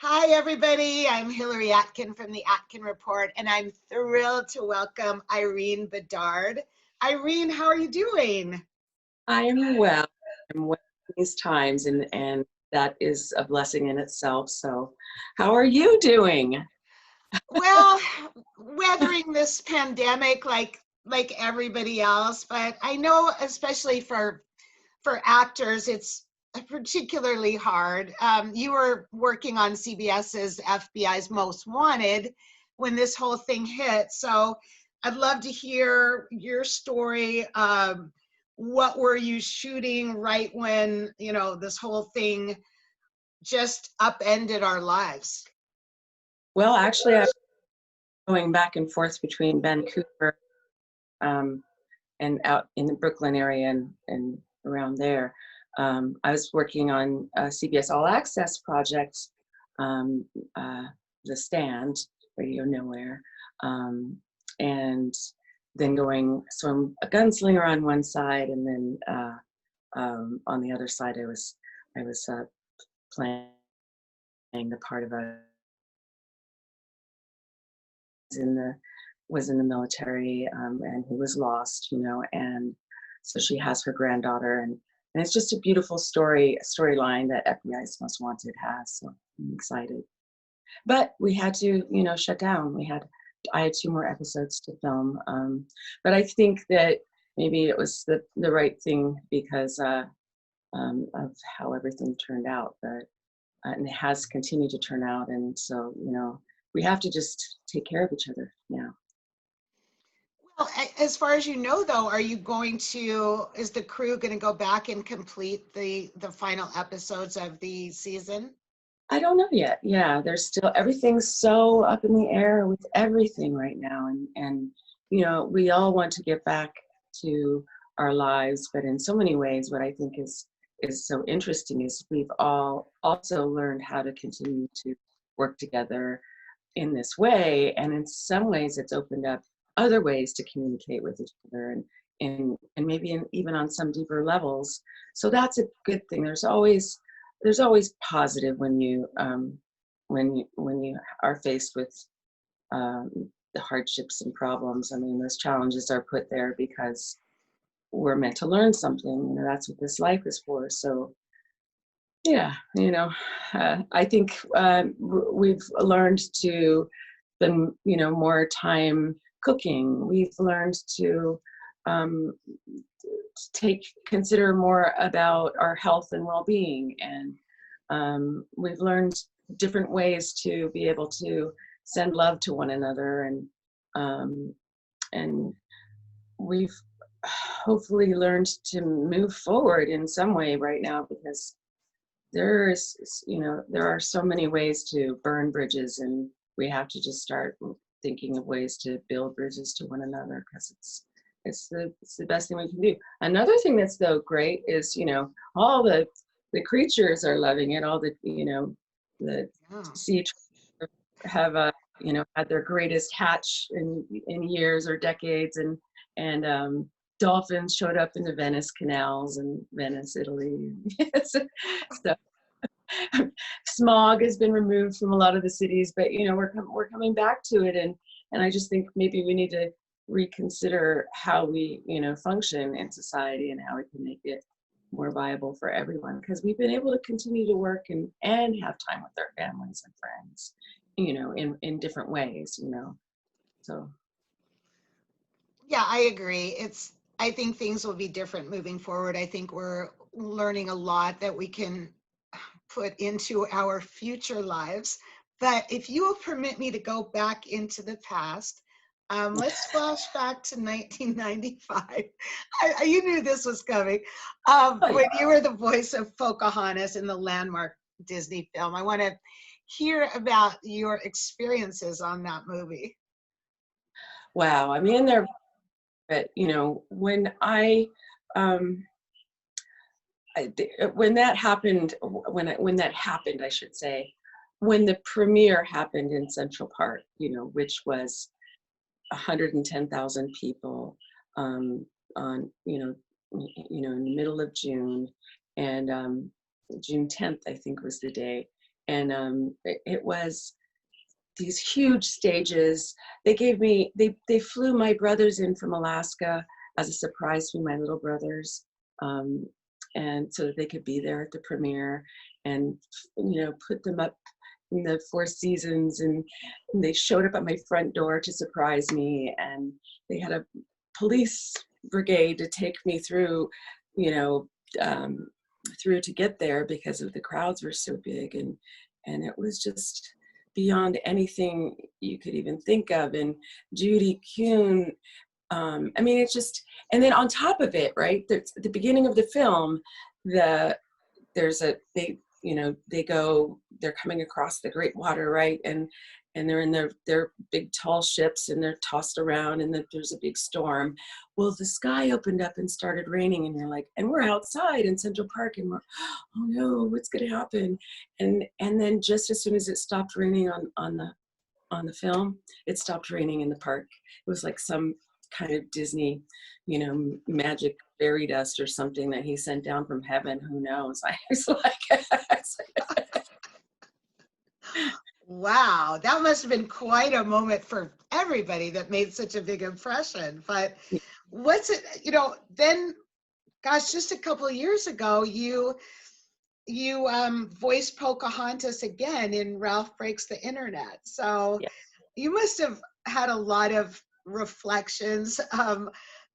Hi, everybody. I'm Hillary Atkin from the Atkin Report, and I'm thrilled to welcome Irene Bedard. Irene, how are you doing? I am well. I'm well in these times, and that is a blessing in itself. So, how are you doing? Well, weathering this pandemic like everybody else, but I know especially for actors, it's particularly hard. You were working on CBS's FBI's Most Wanted when this whole thing hit. So I'd love to hear your story. What were you shooting right when, this whole thing just upended our lives? Well, actually, I'm going back and forth between Vancouver um, and out in the Brooklyn area and around there. I was working on a CBS All Access project, um, uh, The Stand, Radio Nowhere, um, and then so I'm a gunslinger on one side, and then on the other side, I was playing the part of a in the was in the military, and he was lost, and so she has her granddaughter, and it's just a beautiful storyline that FBI's Most Wanted has. So I'm excited. But we had to, shut down. I had 2 more episodes to film, but I think that maybe it was the right thing because of how everything turned out. But and it has continued to turn out, and so we have to just take care of each other now. Well, as far as you know, though, is the crew going to go back and complete the final episodes of the season? I don't know yet. Yeah, there's still everything's so up in the air with everything right now, and we all want to get back to our lives, but in so many ways, what I think is so interesting is we've all also learned how to continue to work together in this way, and in some ways, it's opened up other ways to communicate with each other, and maybe even on some deeper levels. So that's a good thing. There's always positive when you are faced with um, the hardships and problems. I mean, those challenges are put there because we're meant to learn something. That's what this life is for. So yeah, I think we've learned to spend more time cooking. We've learned to um, consider more about our health and well-being, and we've learned different ways to be able to send love to one another, um, and we've hopefully learned to move forward in some way right now, because there are so many ways to burn bridges, and we have to just start thinking of ways to build bridges to one another, because it's the best thing we can do. Another thing that's though great is all the creatures are loving it. All the Yeah. sea have had their greatest hatch in years or decades, and dolphins showed up in the Venice canals in Venice, Italy. So smog has been removed from a lot of the cities, but we're coming back to it, and I just think maybe we need to reconsider how we function in society and how we can make it more viable for everyone, because we've been able to continue to work and have time with our families and friends in different ways. So Yeah, I agree. I think things will be different moving forward. I think we're learning a lot that we can put into our future lives. But if you will permit me to go back into the past, let's flash back to 1995. You knew this was coming. oh, yeah. When you were the voice of Pocahontas in the landmark Disney film, I want to hear about your experiences on that movie. Wow, I mean, there, but um when that happened, I should say, when the premiere happened in Central Park, which was 110,000 people, on in the middle of June, and June 10th, I think, was the day. it was these huge stages. They flew my brothers in from Alaska as a surprise to my little brothers, and so that they could be there at the premiere, and put them up in the Four Seasons, and they showed up at my front door to surprise me, and they had a police brigade to take me through, through to get there because of the crowds were so big, and it was just beyond anything you could even think of. And Judy Kuhn, it's just, and then on top of it, right, there's, at the beginning of the film, they're coming across the Great Water, right, and they're in their big tall ships, and they're tossed around, and then there's a big storm. Well, the sky opened up and started raining, and you're like, and we're outside in Central Park, and we're, oh no, what's going to happen? And then just as soon as it stopped raining on the film, it stopped raining in the park. It was like some kind of Disney, magic fairy dust or something that he sent down from heaven. Who knows? I was like, wow, that must have been quite a moment for everybody that made such a big impression. But what's it, then, gosh, just a couple of years ago, you voiced Pocahontas again in Ralph Breaks the Internet. So yeah. You must have had a lot of reflections. I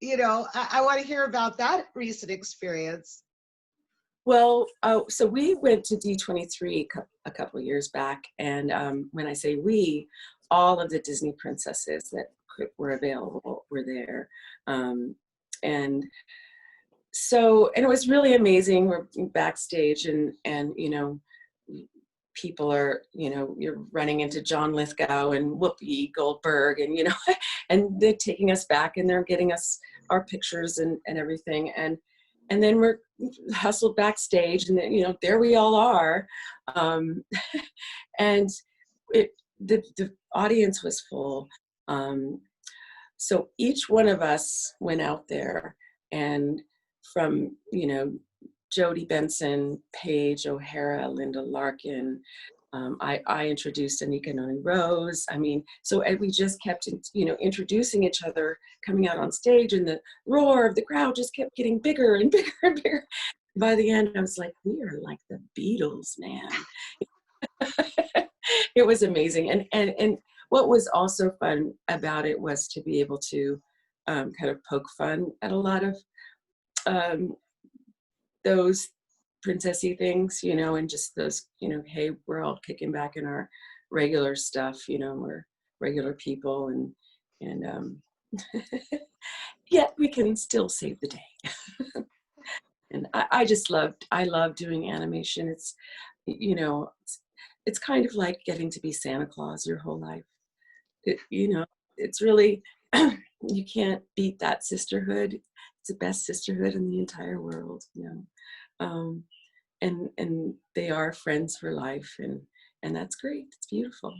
want to hear about that recent experience. Well, so we went to D23 a couple of years back, and when I say we, all of the Disney princesses that were available were there, and it was really amazing. We're backstage, and people are, you're running into John Lithgow and Whoopi Goldberg, and and they're taking us back, and they're getting us our pictures and everything, and then we're hustled backstage, and then, there we all are, and the audience was full. So each one of us went out there, and from Jodie Benson, Paige O'Hara, Linda Larkin, I introduced Anika Noni Rose. So we just kept, introducing each other, coming out on stage, and the roar of the crowd just kept getting bigger and bigger and bigger. By the end, I was like, we are like the Beatles, man. It was amazing. And what was also fun about it was to be able to kind of poke fun at a lot of those princessy things, and just those, hey, we're all kicking back in our regular stuff, we're regular people, and yet we can still save the day. And I love doing animation. It's, it's kind of like getting to be Santa Claus your whole life. It's really, you can't beat that sisterhood. It's the best sisterhood in the entire world, and they are friends for life, and that's great. It's beautiful.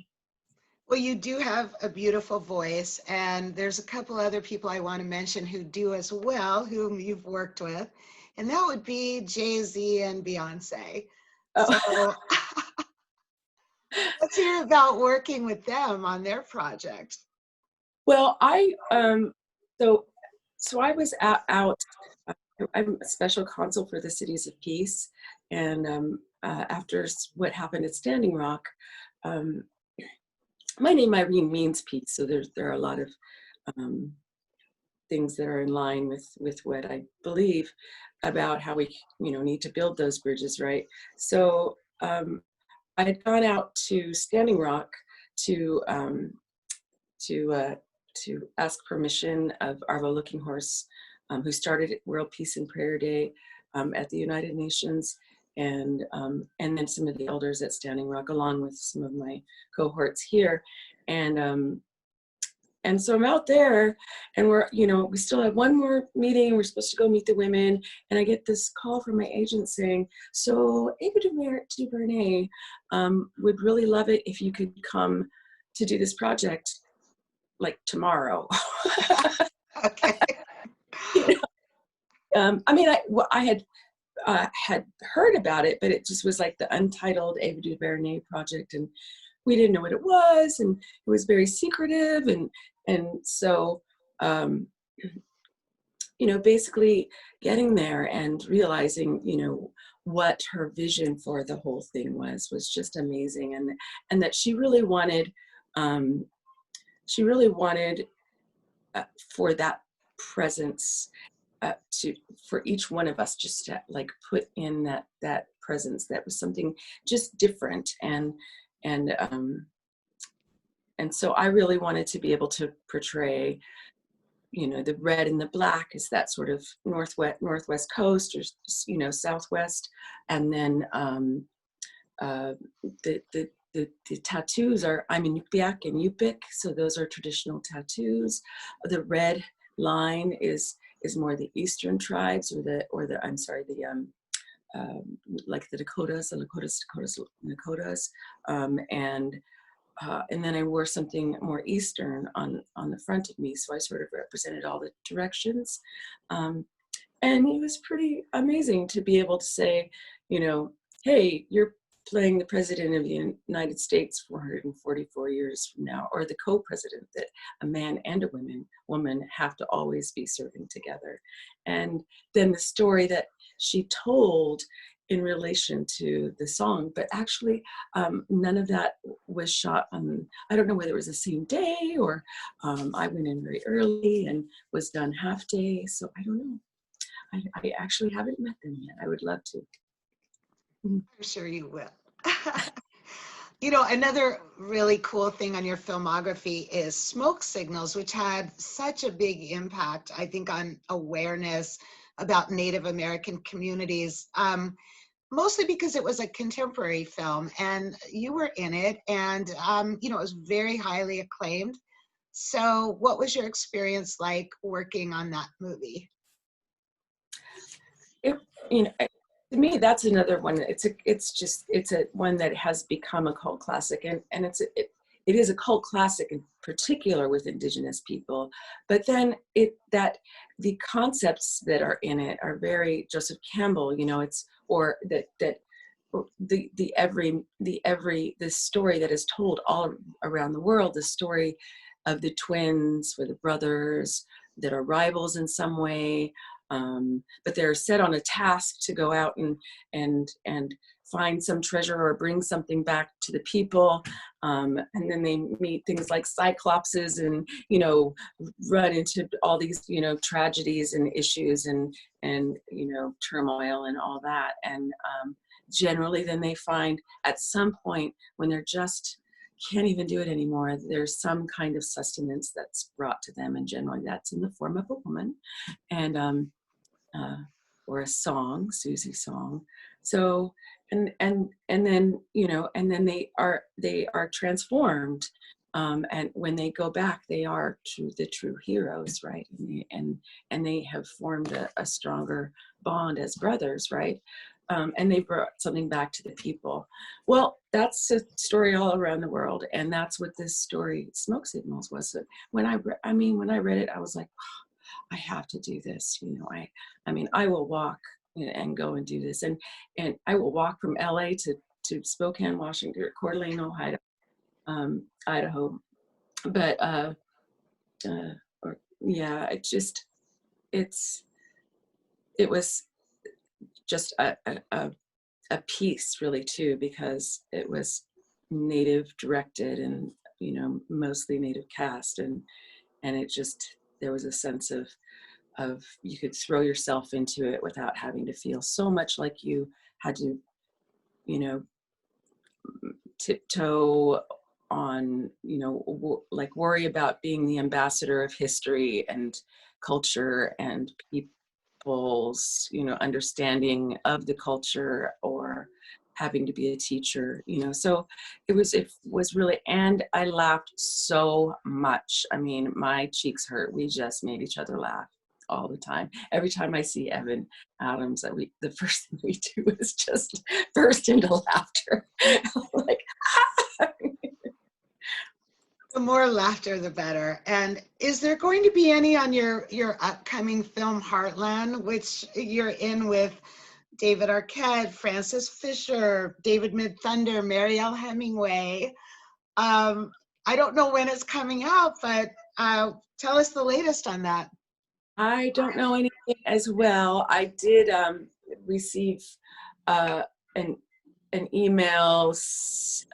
Well, you do have a beautiful voice, and there's a couple other people I want to mention who do as well, whom you've worked with, and that would be Jay-Z and Beyonce. Oh. So let's hear about working with them on their project. Well, so I was out. I'm a special counsel for the Cities of Peace, and after what happened at Standing Rock, my name Irene means peace. So there are a lot of things that are in line with what I believe about how we need to build those bridges, right? So I had gone out to Standing Rock to ask permission of Arvo Looking Horse, who started World Peace and Prayer Day at the United Nations, and then some of the elders at Standing Rock, along with some of my cohorts here, and so I'm out there, and we still have one more meeting. We're supposed to go meet the women, and I get this call from my agent saying, "So Ava DuVernay would really love it if you could come to do this project, like tomorrow." Okay. I had had heard about it, but it just was like the untitled Ava DuVernay project, and we didn't know what it was, and it was very secretive, and so basically getting there and realizing what her vision for the whole thing was just amazing, and that she really wanted for that presence for each one of us, just to like put in that presence that was something just different, and so I really wanted to be able to portray the red and the black is that sort of northwest coast, or southwest, and then the tattoos are, I'm Inupiaq and Yupik, so those are traditional tattoos. The red line is more the eastern tribes, or the like the Dakotas, and then I wore something more Eastern on the front of me, so I sort of represented all the directions. And it was pretty amazing to be able to say, hey, you're playing the President of the United States 444 years from now, or the co-president, that a man and a woman have to always be serving together. And then the story that she told in relation to the song, but actually none of that was shot on, I don't know whether it was the same day, or I went in very early and was done half day, so I don't know. I actually haven't met them yet. I would love to. I'm sure you will. Another really cool thing on your filmography is Smoke Signals, which had such a big impact, I think, on awareness about Native American communities, mostly because it was a contemporary film and you were in it, and it was very highly acclaimed. So what was your experience like working on that movie? To me, that's another one. It's a one that has become a cult classic, and it is a cult classic in particular with Indigenous people. But then the concepts that are in it are very Joseph Campbell. It's the story that is told all around the world. The story of the twins or the brothers that are rivals in some way. But they're set on a task to go out and find some treasure or bring something back to the people. And then they meet things like cyclopses and, run into all these, tragedies and issues and turmoil and all that. And generally then they find at some point when they're just can't even do it anymore, there's some kind of sustenance that's brought to them, and generally that's in the form of a woman, and or a song, Susie song. So and then and then they are transformed, and when they go back, they are the true heroes, right? And they have formed a stronger bond as brothers, right? And they brought something back to the people. Well, that's a story all around the world, and that's what this story, Smoke Signals, was. When I read it, I was like, oh, I have to do this. I will walk and go and do this, and I will walk from LA to Spokane, Washington, or Coeur d'Alene, Ohio, Idaho. But it was just a piece really too, because it was Native directed and mostly Native cast, and it just, there was a sense of you could throw yourself into it without having to feel so much like you had to tiptoe on, like worry about being the ambassador of history and culture and people's understanding of the culture, or having to be a teacher, so it was really, and I laughed so much. My cheeks hurt. We just made each other laugh all the time. Every time I see Evan Adams, the first thing we do is just burst into laughter. Like, The more laughter, the better. And is there going to be any on your upcoming film Heartland, which you're in with David Arquette, Francis Fisher, David Mid-Thunder, Marielle Hemingway. I don't know when it's coming out, but tell us the latest on that. I don't know anything as well. I did receive an email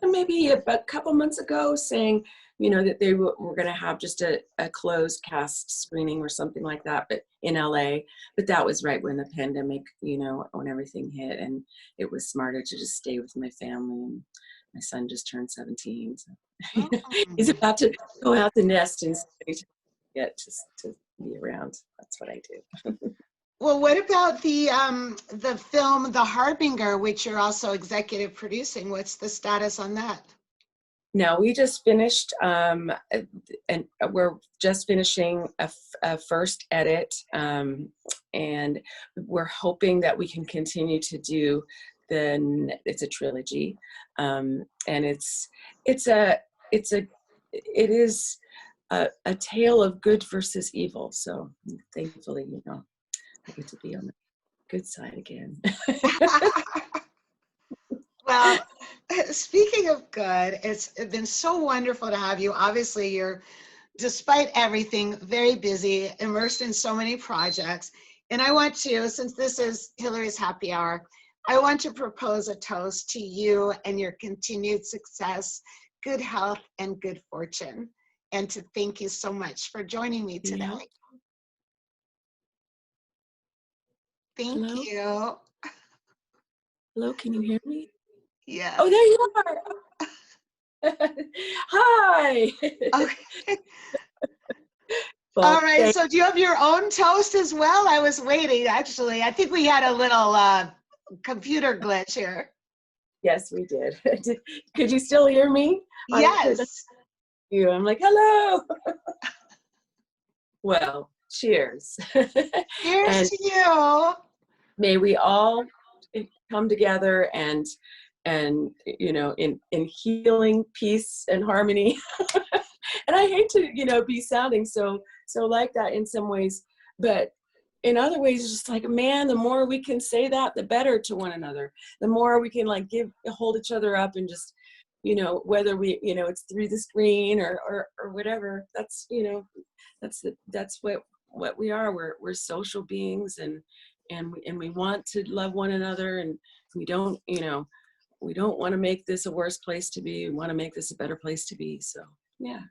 maybe a couple months ago saying, that they were going to have just a closed cast screening or something like that, but in LA. But that was right when the pandemic, when everything hit, and it was smarter to just stay with my family. And my son just turned 17, so he's about to go out the nest and get to be around. That's what I do. Well, what about the film The Harbinger, which you're also executive producing? What's the status on that? No, we just finished, and we're just finishing a first edit, and we're hoping that we can continue to do it's a trilogy, and it is a tale of good versus evil. So thankfully, I get to be on the good side again. Well, speaking of good, it's been so wonderful to have you. Obviously, you're, despite everything, very busy, immersed in so many projects. And I want to, since this is Hillary's Happy Hour, I want to propose a toast to you and your continued success, good health, and good fortune. And to thank you so much for joining me today. Yeah. Thank Hello? you. Hello, can you hear me? Yeah. Oh, there you are. Hi. Okay. Well, All right. So do you have your own toast as well? I was waiting, actually. I think we had a little computer glitch here. yes, we did. Could you still hear me? Yes. I'm like, hello. Well, cheers. Cheers And to you. may we all come together and in healing, peace, and harmony. And I hate to be sounding so like that in some ways, but in other ways it's just like, man, the more we can say that, the better to one another. The more we can hold each other up, and just whether we it's through the screen or whatever. That's that's what we are. We're social beings, and we want to love one another, and we don't want to make this a worse place to be. We want to make this a better place to be. So yeah,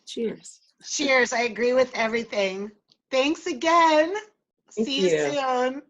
cheers. Cheers. I agree with everything. Thanks again. Thank See you you. soon.